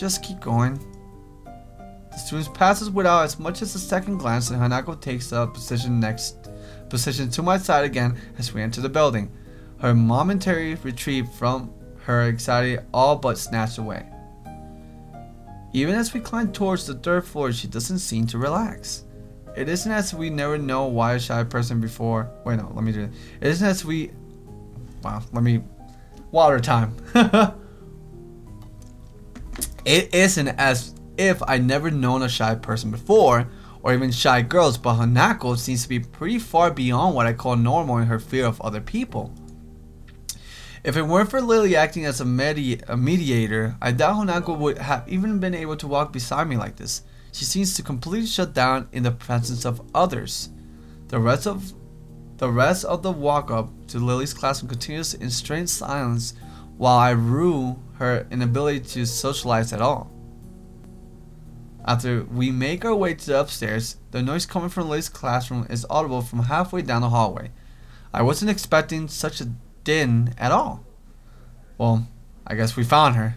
just keep going. The students passes without as much as a second glance, and Hanako takes up position to my side again as we enter the building. Her momentary retreat from her anxiety all but snatched away. Even as we climb towards the third floor, she doesn't seem to relax. It isn't as we never know why a shy person before. Wait, no, let me do it. It isn't as we. Wow, let me. Water time. It isn't as if I'd never known a shy person before, or even shy girls, but Hanako seems to be pretty far beyond what I call normal in her fear of other people. If it weren't for Lily acting as a mediator, I doubt Hanako would have even been able to walk beside me like this. She seems to completely shut down in the presence of others. The rest of the walk up to Lily's classroom continues in strange silence while I rue her inability to socialize at all. After we make our way to the upstairs, the noise coming from Lily's classroom is audible from halfway down the hallway. I wasn't expecting such a din at all. Well, I guess we found her.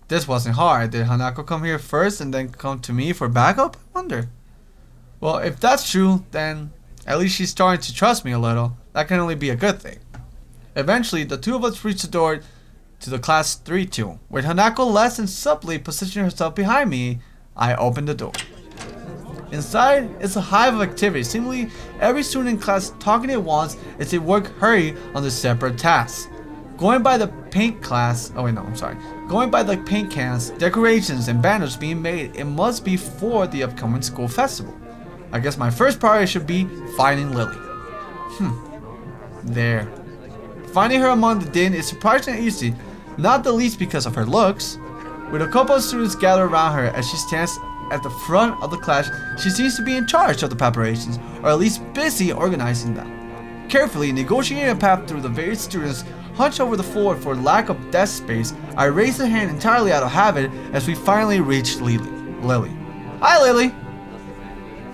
This wasn't hard. Did Hanako come here first and then come to me for backup? I wonder. Well, if that's true, then at least she's starting to trust me a little. That can only be a good thing. Eventually, the two of us reach the door to the class 3-2. With Hanako less than subtly positioning herself behind me, I open the door. Inside, it's a hive of activity. Seemingly, every student in class talking at once as they work hurry on their separate tasks. Going by the paint class, going by the paint cans, decorations, and banners being made, it must be for the upcoming school festival. I guess my first priority should be finding Lily. There. Finding her among the din is surprisingly easy, not the least because of her looks. With a couple of students gathered around her as she stands at the front of the class, she seems to be in charge of the preparations, or at least busy organizing them. Carefully negotiating a path through the various students hunched over the floor for lack of desk space, I raise a hand entirely out of habit as we finally reach Lily. Hi, Lily!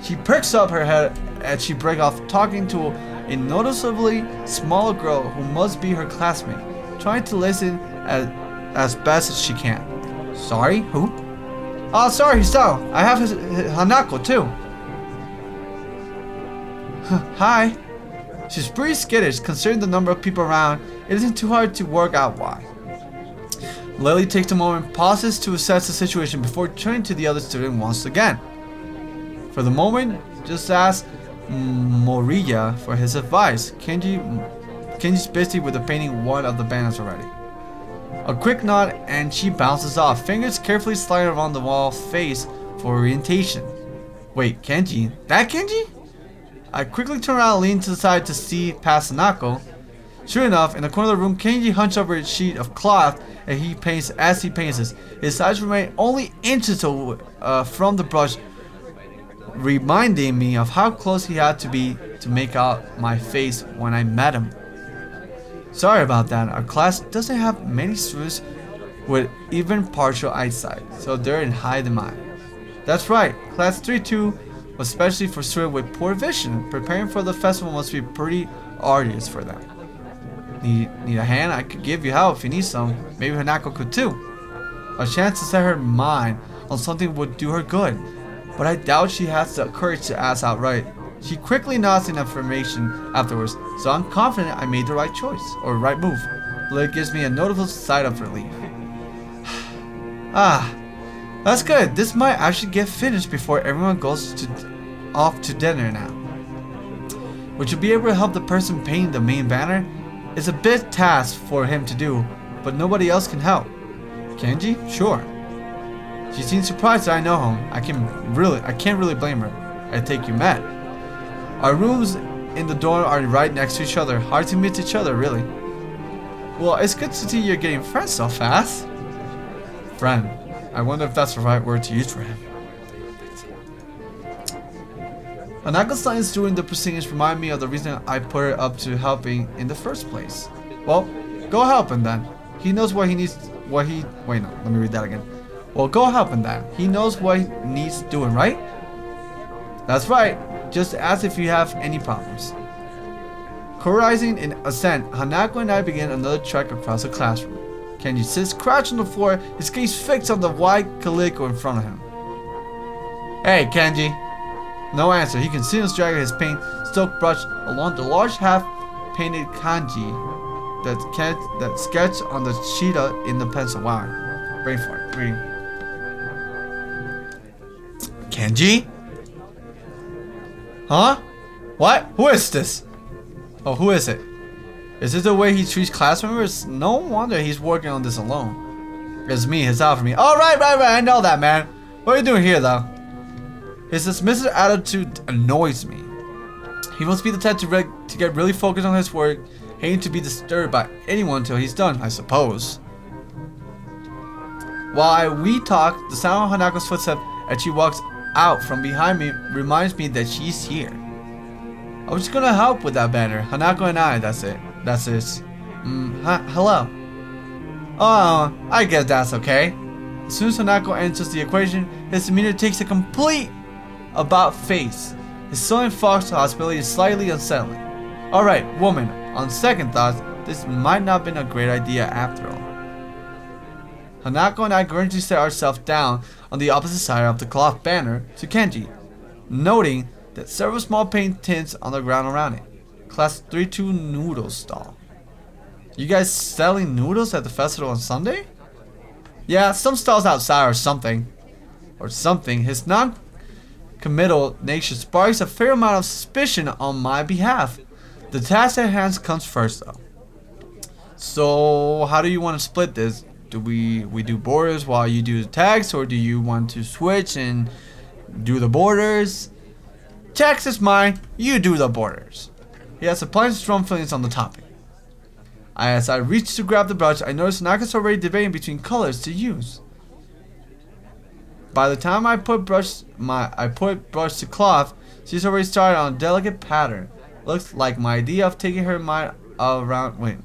She perks up her head as she breaks off talking to a noticeably smaller girl who must be her classmate, trying to listen as best as she can. Sorry, who? Oh, sorry, Hisao. I have Hanako too. Hi. She's pretty skittish considering the number of people around. It isn't too hard to work out why. Lily takes a moment, pauses to assess the situation before turning to the other student once again. For the moment, just ask Moriya for his advice. Kenji's busy with the painting one of the banners already. A quick nod and she bounces off, fingers carefully sliding around the wall face for orientation. Wait, Kenji? That Kenji? I quickly turn around and lean to the side to see past Hanako. Sure enough, in the corner of the room, Kenji hunched over a sheet of cloth and he paints as he paints this. His eyes remain only inches from the brush, reminding me of how close he had to be to make out my face when I met him. Sorry about that. Our class doesn't have many students with even partial eyesight, so they're in high demand. That's right, class 3-2 was especially for students with poor vision. Preparing for the festival must be pretty arduous for them. Need a hand? I could give you help if you need some. Maybe Hanako could too. A chance to set her mind on something would do her good, but I doubt she has the courage to ask outright. She quickly nods in affirmation afterwards, so I'm confident I made the right choice, or right move. It gives me a notable sigh of relief. That's good. This might actually get finished before everyone goes off to dinner now. Would you be able to help the person painting the main banner? It's a big task for him to do, but nobody else can help. Kenji? Sure. She seems surprised that I know him. I can't really blame her. I think you met. Our rooms in the dorm are right next to each other. Hard to meet each other, really. Well, it's good to see you're getting friends so fast. Friend. I wonder if that's the right word to use for him. Hanako's silence during the proceedings remind me of the reason I put her up to helping in the first place. Well, go help him then. He knows what he needs. Wait, no. Let me read that again. Well, go help him then. He knows what he needs doing, right? That's right. Just ask if you have any problems. Chorusing in assent, Hanako and I begin another trek across the classroom. Kenji sits crouched on the floor, his gaze fixed on the white calico in front of him. Hey, Kenji. No answer. He continues dragging his paint-soaked brush along the large half-painted kanji that sketched on the sheet in the pencil. Wow. Brain fart. Reading. Kenji? Huh? What? Who is this? Oh, who is it? Is this the way he treats class members? No wonder he's working on this alone. It's me, his out for me. Oh, right. I know that, man. What are you doing here, though? His dismissive attitude annoys me. He must be the type to get really focused on his work, hating to be disturbed by anyone until he's done, I suppose. While we talk, the sound of Hanako's footsteps as she walks out from behind me reminds me that she's here. I was just gonna help with that banner. Hanako and I, that's it. That's it. Hello. Oh, I guess that's okay. As soon as Hanako enters the equation, his demeanor takes a complete about-face. His sudden fox hospitality is slightly unsettling. Alright, woman, on second thoughts, this might not have been a great idea after all. Hanako and I grudgingly set ourselves down on the opposite side of the cloth banner to Kenji, noting that several small paint tins on the ground around it. Class 3-2 noodle stall. You guys selling noodles at the festival on Sunday? Yeah, some stalls outside or something. His non-committal nature sparks a fair amount of suspicion on my behalf. The task at hand comes first though. So how do you want to split this? Do we do borders while you do the tags, or do you want to switch and do the borders? Tags is mine, you do the borders. He has a plenty of strong feelings on the topic. As I reach to grab the brush, I notice Hanaka's already debating between colors to use. By the time I put brush to cloth, she's already started on a delicate pattern. Looks like my idea of taking her mind around. Wait,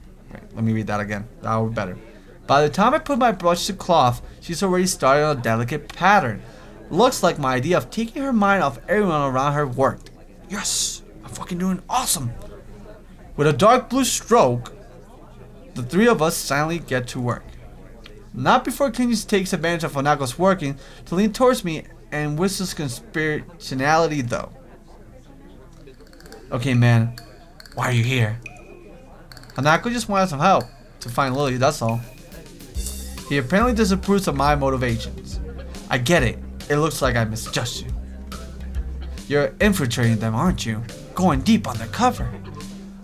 let me read that again. That would be better. By the time I put my brush to cloth, she's already started on a delicate pattern. Looks like my idea of taking her mind off everyone around her worked. Yes, I'm fucking doing awesome. With a dark blue stroke, the three of us silently get to work. Not before Kenji takes advantage of Hanako's working to lean towards me and whistles conspirationality though. Okay, man, why are you here? Hanako just wanted some help to find Lily, that's all. He apparently disapproves of my motivations. I get it. It looks like I misjudged you. You're infiltrating them, aren't you? Going deep on their cover.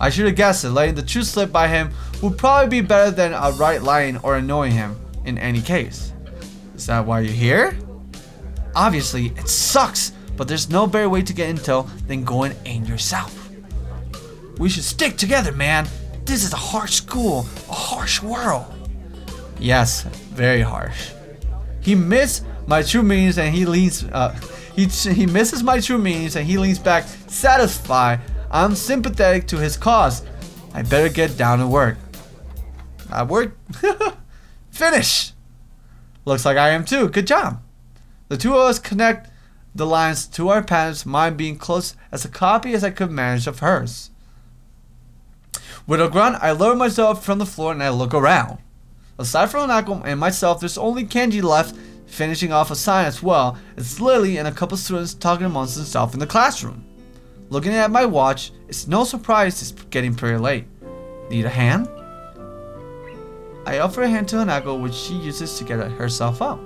I should have guessed it. Letting the truth slip by him would probably be better than outright lying or annoying him in any case. Is that why you're here? Obviously, it sucks, but there's no better way to get intel than going in yourself. We should stick together, man. This is a harsh school, a harsh world. Yes, very harsh. He misses my true meanings and he leans. He misses my true meanings and he leans back, satisfied. I'm sympathetic to his cause. I better get down to work. Work. Finish. Looks like I am too. Good job. The two of us connect the lines to our patterns, mine being close as a copy as I could manage of hers. With a grunt, I lower myself from the floor and I look around. Aside from Hanako and myself, there's only Kenji left, finishing off a sign as well as Lily and a couple students talking amongst themselves in the classroom. Looking at my watch, it's no surprise it's getting pretty late. Need a hand? I offer a hand to Hanako, which she uses to get herself up.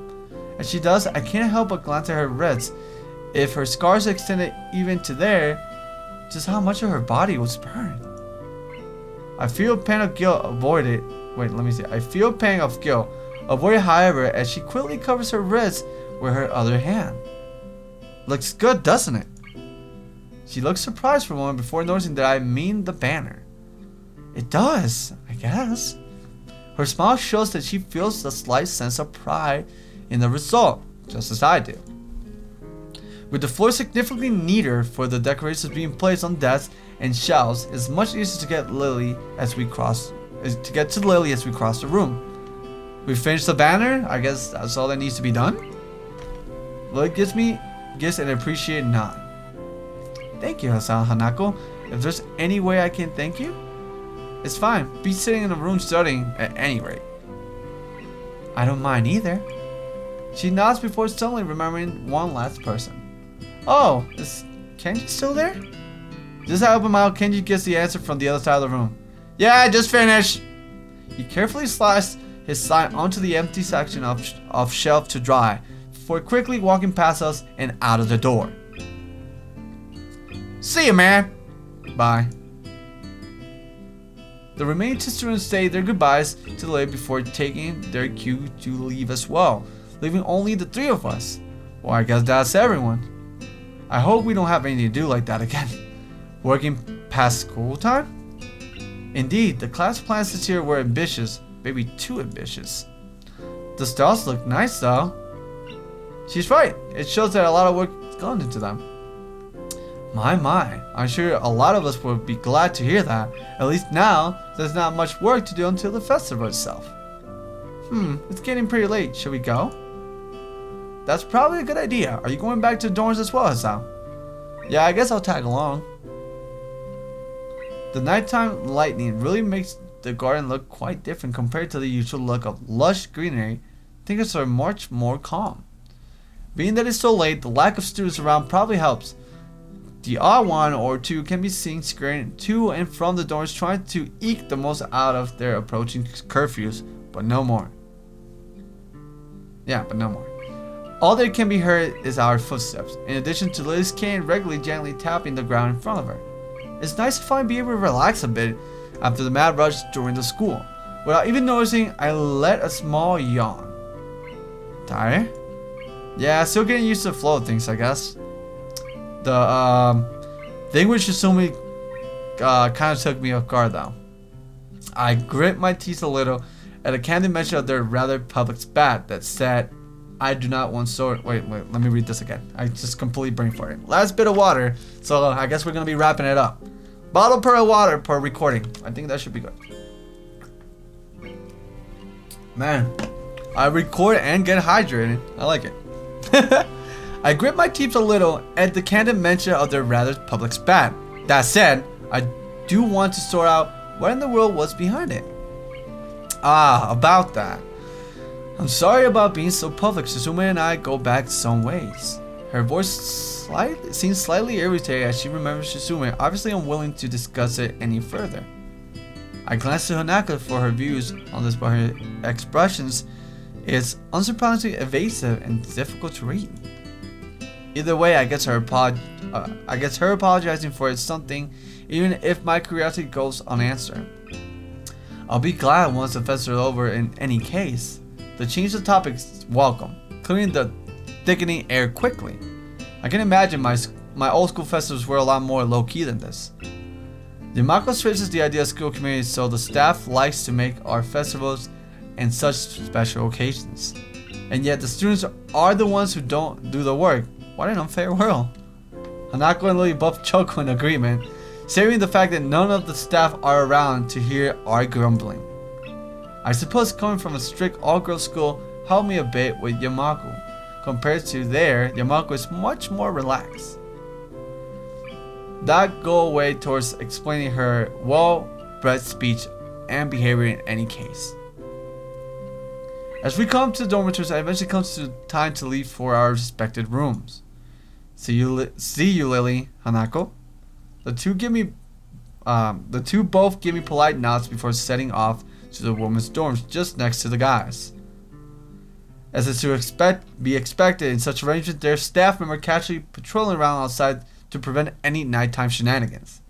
As she does, I can't help but glance at her wrists. If her scars extended even to there, just how much of her body was burned. I feel a pang of guilt avoided. Wait, let me see. I feel a pang of guilt avoided, however, as she quickly covers her wrist with her other hand. Looks good, doesn't it? She looks surprised for a moment before noticing that I mean the banner. It does, I guess. Her smile shows that she feels a slight sense of pride in the result, just as I do. With the floor significantly neater for the decorations being placed on desks and shelves, it's much easier to get to Lily as we cross the room. We finished the banner. I guess that's all that needs to be done. Lily gives an appreciated nod. Thank you, Hanako. If there's any way I can thank you, it's fine. Be sitting in a room studying at any rate. I don't mind either. She nods before suddenly remembering one last person. Oh, is Kenji still there? Just I open my mouth, Kenji gets the answer from the other side of the room. Yeah, just finished. He carefully sliced his sign onto the empty section of shelf to dry, before quickly walking past us and out of the door. See you, man. Bye. The remaining two students say their goodbyes to the lady before taking their cue to leave as well, leaving only the three of us. Well, I guess that's everyone. I hope we don't have anything to do like that again. Working past school time? Indeed, the class plans this year were ambitious, maybe too ambitious. The stars look nice though. She's right, it shows that a lot of work has gone into them. My, I'm sure a lot of us would be glad to hear that. At least now, there's not much work to do until the festival itself. It's getting pretty late, should we go? That's probably a good idea. Are you going back to the dorms as well, Hassan? Yeah, I guess I'll tag along. The nighttime lighting really makes the garden look quite different compared to the usual look of lush greenery. Things are much more calm. Being that it's so late, the lack of students around probably helps. The odd one or two can be seen scurrying to and from the dorms trying to eke the most out of their approaching curfews, but no more. Yeah, but no more. All that can be heard is our footsteps, in addition to Lily's cane regularly gently tapping the ground in front of her. It's nice to finally be able to relax a bit after the mad rush during the school. Without even noticing, I let a small yawn. Tired? Yeah, still getting used to the flow of things, I guess. The thing with Shizumi kind of took me off guard though. I grit my teeth a little at a candid mention of their rather public spat that said, I do not want sort. Wait, let me read this again. I just completely brain farted. Last bit of water, so I guess we're gonna be wrapping it up. Bottle per water per recording. I think that should be good. Man, I record and get hydrated. I like it. I grit my teeth a little at the candid mention of their rather public spat. That said, I do want to sort out what in the world was behind it. About that. I'm sorry about being so public. Suzume and I go back some ways. Her voice seems slightly irritated as she remembers Suzume, obviously unwilling to discuss it any further. I glance to Hanako for her views on this, but her expressions is unsurprisingly evasive and difficult to read. Either way, I guess her apologizing for it is something, even if my curiosity goes unanswered. I'll be glad once the festival is over in any case. The change of topic is welcome, clearing the thickening air quickly. I can imagine my old school festivals were a lot more low-key than this. Yamako stresses the idea of school community, so the staff likes to make our festivals and such special occasions. And yet the students are the ones who don't do the work. What an unfair world. Hanako and Lily both chuckle in agreement, savoring the fact that none of the staff are around to hear our grumbling. I suppose coming from a strict all-girls school helped me a bit with Yamako. Compared to there, Yamako is much more relaxed. That go away towards explaining her well-bred speech and behavior in any case. As we come to the dormitories, it eventually comes to time to leave for our respected rooms. See you, Lily, Hanako. The two both give me polite nods before setting off to the women's dorms just next to the guys. As is to be expected in such arrangements, their staff member casually patrolling around outside to prevent any nighttime shenanigans.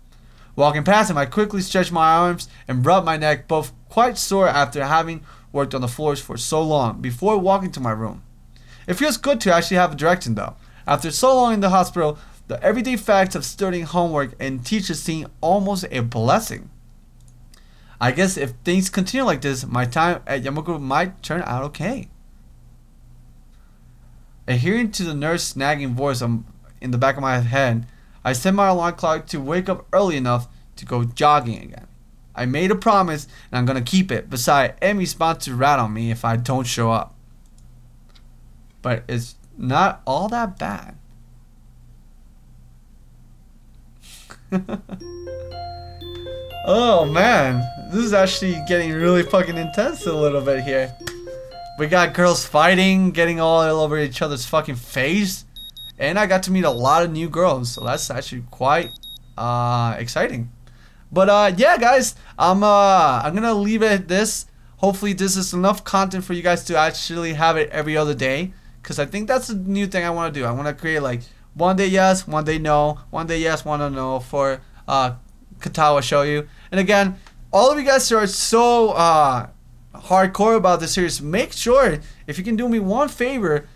Walking past him, I quickly stretch my arms and rub my neck, both quite sore after having worked on the floors for so long, before walking to my room. It feels good to actually have a direction though. After so long in the hospital, the everyday facts of studying homework and teachers seem almost a blessing. I guess if things continue like this, my time at Yamaguchi might turn out okay. Adhering to the nurse nagging voice in the back of my head, I set my alarm clock to wake up early enough to go jogging again. I made a promise and I'm gonna keep it. Besides, Emmy's about to rat on me if I don't show up. But it's not all that bad. Oh man, this is actually getting really fucking intense a little bit here. We got girls fighting, getting all over each other's fucking face. And I got to meet a lot of new girls. So that's actually quite exciting. But yeah, guys, I'm gonna leave it at this. Hopefully this is enough content for you guys to actually have it every other day. Because I think that's a new thing I want to do. I want to create like one day yes, one day no, one day yes, one day no for Katawa Shoujo. And again, all of you guys are so hardcore about this series. Make sure, if you can do me one favor,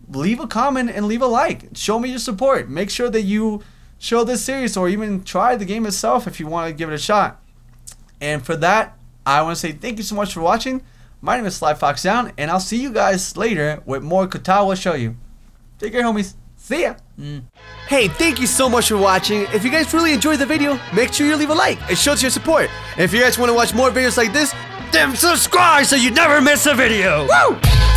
leave a comment and leave a like. Show me your support. Make sure that you show this series or even try the game itself if you want to give it a shot. And for that, I want to say thank you so much for watching. My name is SlyFoxHound, and I'll see you guys later with more Katawa Shoujo. Take care, homies. See ya. Hey, thank you so much for watching. If you guys really enjoyed the video, make sure you leave a like. It shows your support. And if you guys want to watch more videos like this, then subscribe so you never miss a video. Woo!